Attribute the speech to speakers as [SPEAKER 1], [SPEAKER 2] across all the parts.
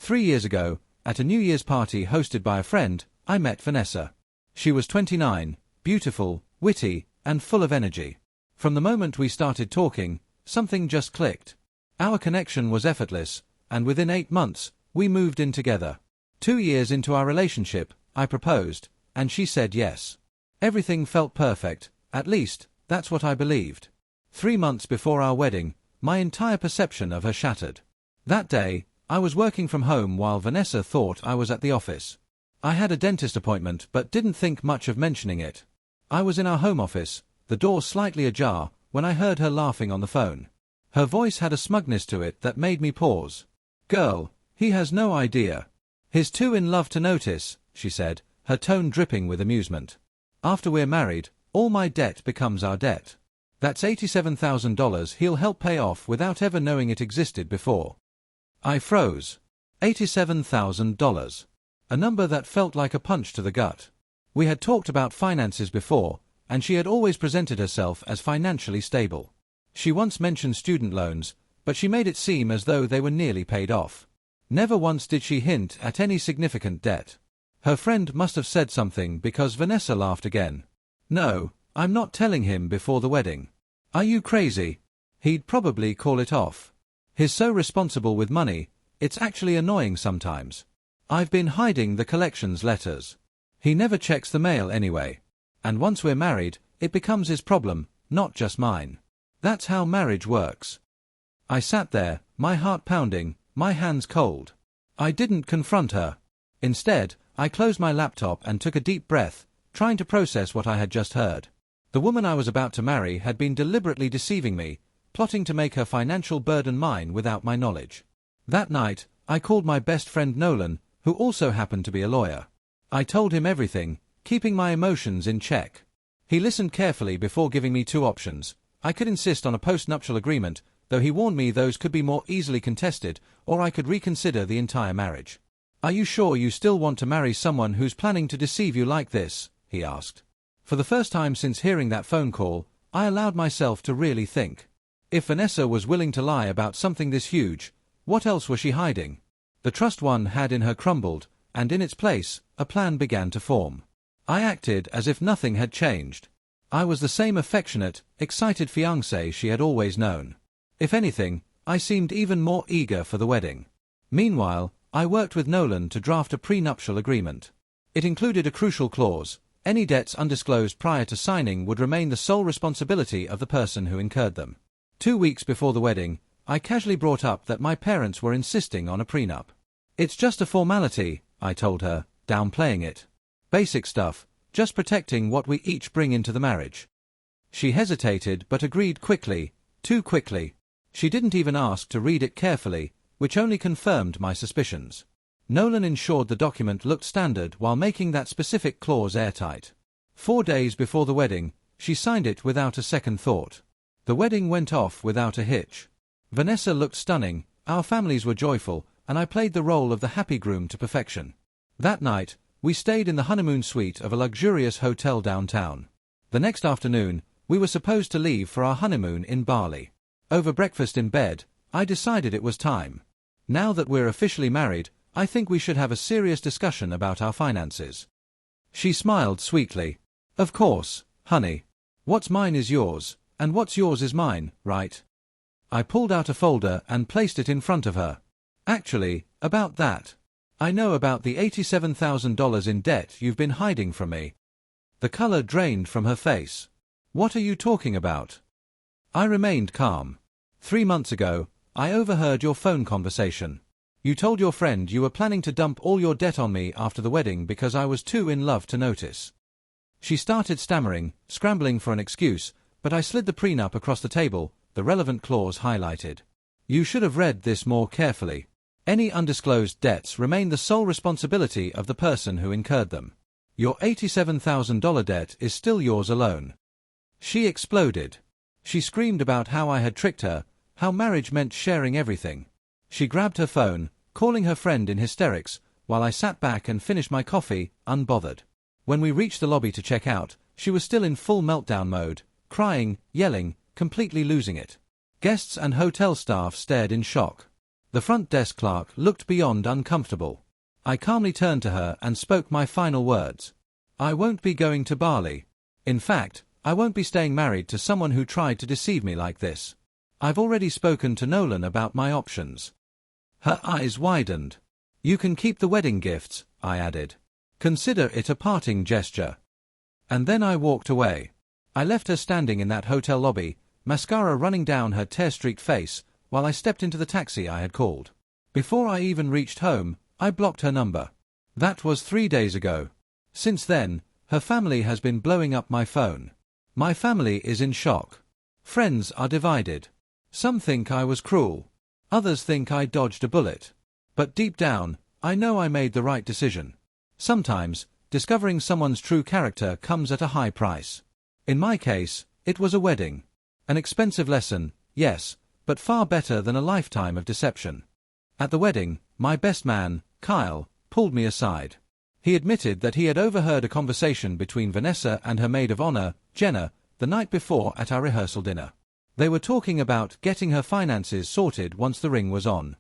[SPEAKER 1] 3 years ago, at a New Year's party hosted by a friend, I met Vanessa. She was 29, beautiful, witty, and full of energy. From the moment we started talking, something just clicked. Our connection was effortless, and within 8 months, we moved in together. 2 years into our relationship, I proposed, and she said yes. Everything felt perfect, at least, that's what I believed. 3 months before our wedding, my entire perception of her shattered. That day, I was working from home while Vanessa thought I was at the office. I had a dentist appointment but didn't think much of mentioning it. I was in our home office, the door slightly ajar, when I heard her laughing on the phone. Her voice had a smugness to it that made me pause. "Girl, he has no idea. He's too in love to notice," she said, her tone dripping with amusement. "After we're married, all my debt becomes our debt. That's $87,000 he'll help pay off without ever knowing it existed before." I froze. $87,000. A number that felt like a punch to the gut. We had talked about finances before, and she had always presented herself as financially stable. She once mentioned student loans, but she made it seem as though they were nearly paid off. Never once did she hint at any significant debt. Her friend must have said something because Vanessa laughed again. "No, I'm not telling him before the wedding. Are you crazy? He'd probably call it off. He's so responsible with money, it's actually annoying sometimes. I've been hiding the collections letters. He never checks the mail anyway. And once we're married, it becomes his problem, not just mine. That's how marriage works." I sat there, my heart pounding, my hands cold. I didn't confront her. Instead, I closed my laptop and took a deep breath, trying to process what I had just heard. The woman I was about to marry had been deliberately deceiving me, plotting to make her financial burden mine without my knowledge. That night, I called my best friend Nolan, who also happened to be a lawyer. I told him everything, keeping my emotions in check. He listened carefully before giving me 2 options. I could insist on a post-nuptial agreement, though he warned me those could be more easily contested, or I could reconsider the entire marriage. "Are you sure you still want to marry someone who's planning to deceive you like this?" he asked. For the first time since hearing that phone call, I allowed myself to really think. If Vanessa was willing to lie about something this huge, what else was she hiding? The trust one had in her crumbled, and in its place, a plan began to form. I acted as if nothing had changed. I was the same affectionate, excited fiancé she had always known. If anything, I seemed even more eager for the wedding. Meanwhile, I worked with Nolan to draft a prenuptial agreement. It included a crucial clause: any debts undisclosed prior to signing would remain the sole responsibility of the person who incurred them. 2 weeks before the wedding, I casually brought up that my parents were insisting on a prenup. "It's just a formality," I told her, downplaying it. "Basic stuff, just protecting what we each bring into the marriage." She hesitated but agreed quickly, too quickly. She didn't even ask to read it carefully, which only confirmed my suspicions. Nolan ensured the document looked standard while making that specific clause airtight. 4 days before the wedding, she signed it without a second thought. The wedding went off without a hitch. Vanessa looked stunning, our families were joyful, and I played the role of the happy groom to perfection. That night, we stayed in the honeymoon suite of a luxurious hotel downtown. The next afternoon, we were supposed to leave for our honeymoon in Bali. Over breakfast in bed, I decided it was time. Now that we're officially married, I think we should have a serious discussion about our finances. She smiled sweetly. "Of course, honey. What's mine is yours, and what's yours is mine, right?" I pulled out a folder and placed it in front of her. "Actually, about that. I know about the $87,000 in debt you've been hiding from me." The color drained from her face. "What are you talking about?" I remained calm. 3 months ago, I overheard your phone conversation. You told your friend you were planning to dump all your debt on me after the wedding because I was too in love to notice. She started stammering, scrambling for an excuse, but I slid the prenup across the table, the relevant clause highlighted. "You should have read this more carefully. Any undisclosed debts remain the sole responsibility of the person who incurred them. Your $87,000 debt is still yours alone." She exploded. She screamed about how I had tricked her, how marriage meant sharing everything. She grabbed her phone, calling her friend in hysterics, while I sat back and finished my coffee, unbothered. When we reached the lobby to check out, she was still in full meltdown mode, crying, yelling, completely losing it. Guests and hotel staff stared in shock. The front desk clerk looked beyond uncomfortable. I calmly turned to her and spoke my final words. I won't be going to Bali. In fact, I won't be staying married to someone who tried to deceive me like this. I've already spoken to Nolan about my options. Her eyes widened. You can keep the wedding gifts, I added. Consider it a parting gesture. And then I walked away. I left her standing in that hotel lobby, mascara running down her tear-streaked face, while I stepped into the taxi I had called. Before I even reached home, I blocked her number. That was 3 days ago. Since then, her family has been blowing up my phone. My family is in shock. Friends are divided. Some think I was cruel. Others think I dodged a bullet. But deep down, I know I made the right decision. Sometimes, discovering someone's true character comes at a high price. In my case, it was a wedding. An expensive lesson, yes, but far better than a lifetime of deception. At the wedding, my best man, Kyle, pulled me aside. He admitted that he had overheard a conversation between Vanessa and her maid of honor, Jenna, the night before at our rehearsal dinner. They were talking about getting her finances sorted once the ring was on.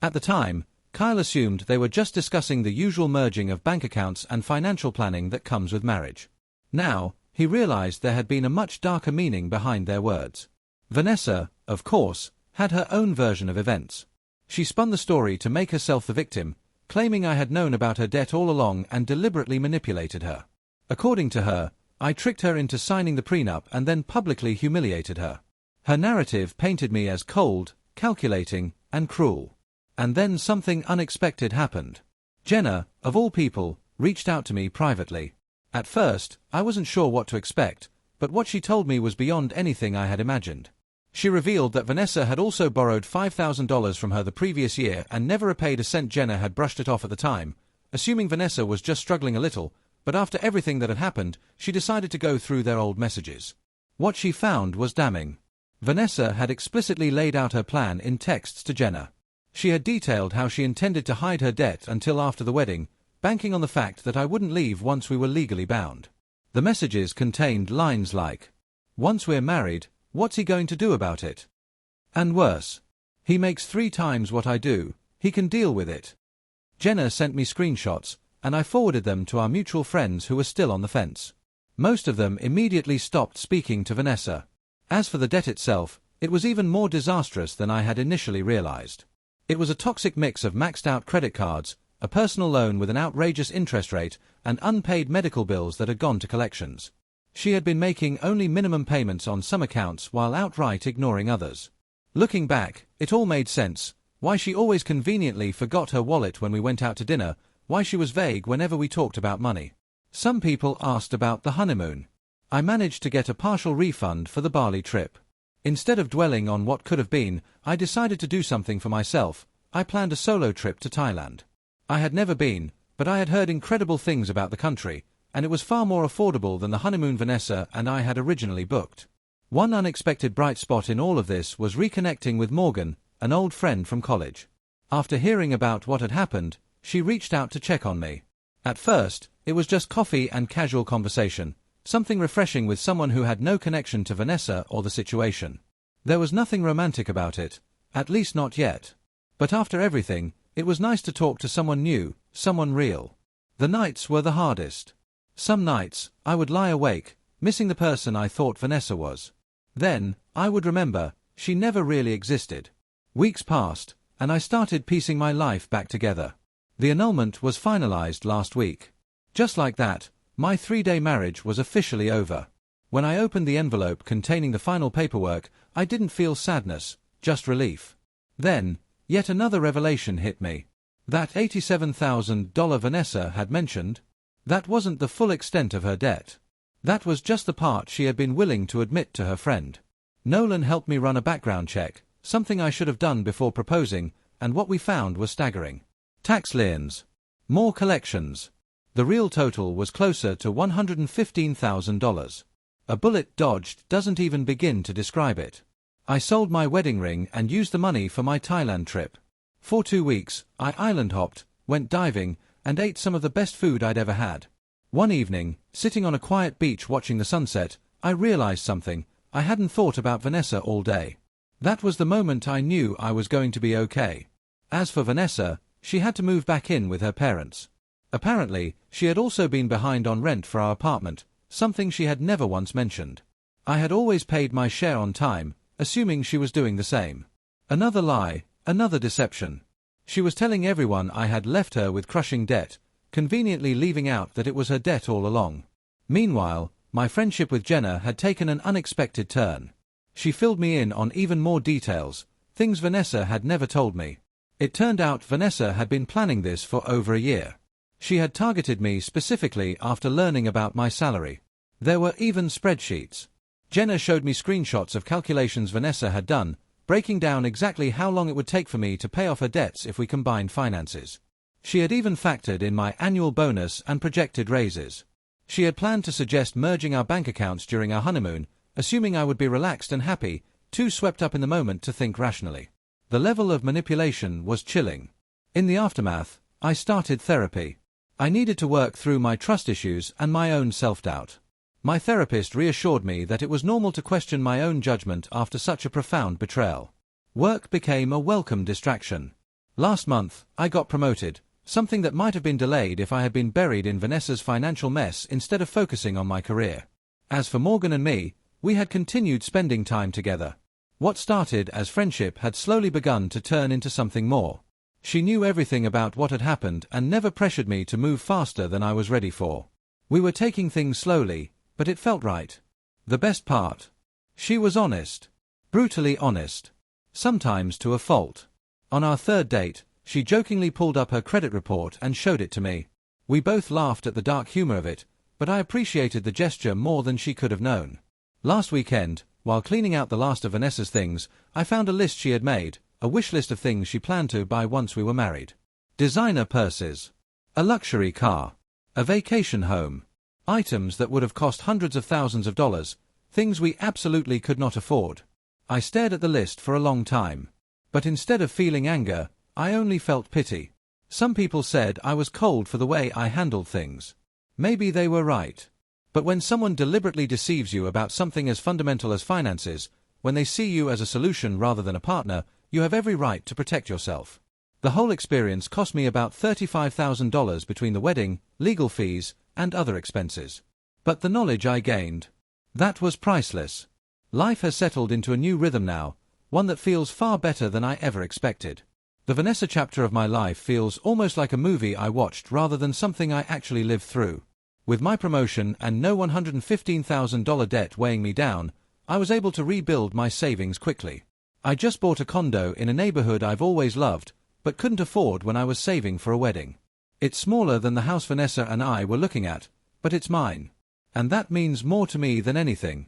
[SPEAKER 1] At the time, Kyle assumed they were just discussing the usual merging of bank accounts and financial planning that comes with marriage. Now, he realized there had been a much darker meaning behind their words. Vanessa, of course, had her own version of events. She spun the story to make herself the victim, claiming I had known about her debt all along and deliberately manipulated her. According to her, I tricked her into signing the prenup and then publicly humiliated her. Her narrative painted me as cold, calculating, and cruel. And then something unexpected happened. Jenna, of all people, reached out to me privately. At first, I wasn't sure what to expect, but what she told me was beyond anything I had imagined. She revealed that Vanessa had also borrowed $5,000 from her the previous year and never repaid a cent. Jenna had brushed it off at the time, assuming Vanessa was just struggling a little, but after everything that had happened, she decided to go through their old messages. What she found was damning. Vanessa had explicitly laid out her plan in texts to Jenna. She had detailed how she intended to hide her debt until after the wedding, banking on the fact that I wouldn't leave once we were legally bound. The messages contained lines like, "Once we're married, what's he going to do about it?" And worse, "He makes 3 times what I do, he can deal with it." Jenna sent me screenshots, and I forwarded them to our mutual friends who were still on the fence. Most of them immediately stopped speaking to Vanessa. As for the debt itself, it was even more disastrous than I had initially realized. It was a toxic mix of maxed-out credit cards, a personal loan with an outrageous interest rate, and unpaid medical bills that had gone to collections. She had been making only minimum payments on some accounts while outright ignoring others. Looking back, it all made sense: why she always conveniently forgot her wallet when we went out to dinner, why she was vague whenever we talked about money. Some people asked about the honeymoon. I managed to get a partial refund for the Bali trip. Instead of dwelling on what could have been, I decided to do something for myself. I planned a solo trip to Thailand. I had never been, but I had heard incredible things about the country, and it was far more affordable than the honeymoon Vanessa and I had originally booked. One unexpected bright spot in all of this was reconnecting with Morgan, an old friend from college. After hearing about what had happened, she reached out to check on me. At first, it was just coffee and casual conversation, something refreshing with someone who had no connection to Vanessa or the situation. There was nothing romantic about it, at least not yet. But after everything, it was nice to talk to someone new, someone real. The nights were the hardest. Some nights, I would lie awake, missing the person I thought Vanessa was. Then, I would remember, she never really existed. Weeks passed, and I started piecing my life back together. The annulment was finalized last week. Just like that, my 3-day marriage was officially over. When I opened the envelope containing the final paperwork, I didn't feel sadness, just relief. Then, yet another revelation hit me. That $87,000 Vanessa had mentioned, that wasn't the full extent of her debt. That was just the part she had been willing to admit to her friend. Nolan helped me run a background check, something I should have done before proposing, and what we found was staggering. Tax liens. More collections. The real total was closer to $115,000. A bullet dodged doesn't even begin to describe it. I sold my wedding ring and used the money for my Thailand trip. For 2 weeks, I island hopped, went diving, and ate some of the best food I'd ever had. One evening, sitting on a quiet beach watching the sunset, I realized something. I hadn't thought about Vanessa all day. That was the moment I knew I was going to be okay. As for Vanessa, she had to move back in with her parents. Apparently, she had also been behind on rent for our apartment, something she had never once mentioned. I had always paid my share on time, assuming she was doing the same. Another lie, another deception. She was telling everyone I had left her with crushing debt, conveniently leaving out that it was her debt all along. Meanwhile, my friendship with Jenna had taken an unexpected turn. She filled me in on even more details, things Vanessa had never told me. It turned out Vanessa had been planning this for over a year. She had targeted me specifically after learning about my salary. There were even spreadsheets. Jenna showed me screenshots of calculations Vanessa had done, breaking down exactly how long it would take for me to pay off her debts if we combined finances. She had even factored in my annual bonus and projected raises. She had planned to suggest merging our bank accounts during our honeymoon, assuming I would be relaxed and happy, too swept up in the moment to think rationally. The level of manipulation was chilling. In the aftermath, I started therapy. I needed to work through my trust issues and my own self-doubt. My therapist reassured me that it was normal to question my own judgment after such a profound betrayal. Work became a welcome distraction. Last month, I got promoted, something that might have been delayed if I had been buried in Vanessa's financial mess instead of focusing on my career. As for Morgan and me, we had continued spending time together. What started as friendship had slowly begun to turn into something more. She knew everything about what had happened and never pressured me to move faster than I was ready for. We were taking things slowly, but it felt right. The best part? She was honest. Brutally honest. Sometimes to a fault. On our third date, she jokingly pulled up her credit report and showed it to me. We both laughed at the dark humor of it, but I appreciated the gesture more than she could have known. Last weekend, while cleaning out the last of Vanessa's things, I found a list she had made, a wish list of things she planned to buy once we were married. Designer purses. A luxury car. A vacation home. Items that would have cost hundreds of thousands of dollars, things we absolutely could not afford. I stared at the list for a long time. But instead of feeling anger, I only felt pity. Some people said I was cold for the way I handled things. Maybe they were right. But when someone deliberately deceives you about something as fundamental as finances, when they see you as a solution rather than a partner, you have every right to protect yourself. The whole experience cost me about $35,000 between the wedding, legal fees, and other expenses. But the knowledge I gained, that was priceless. Life has settled into a new rhythm now, one that feels far better than I ever expected. The Vanessa chapter of my life feels almost like a movie I watched rather than something I actually lived through. With my promotion and no $115,000 debt weighing me down, I was able to rebuild my savings quickly. I just bought a condo in a neighborhood I've always loved, but couldn't afford when I was saving for a wedding. It's smaller than the house Vanessa and I were looking at, but it's mine. And that means more to me than anything.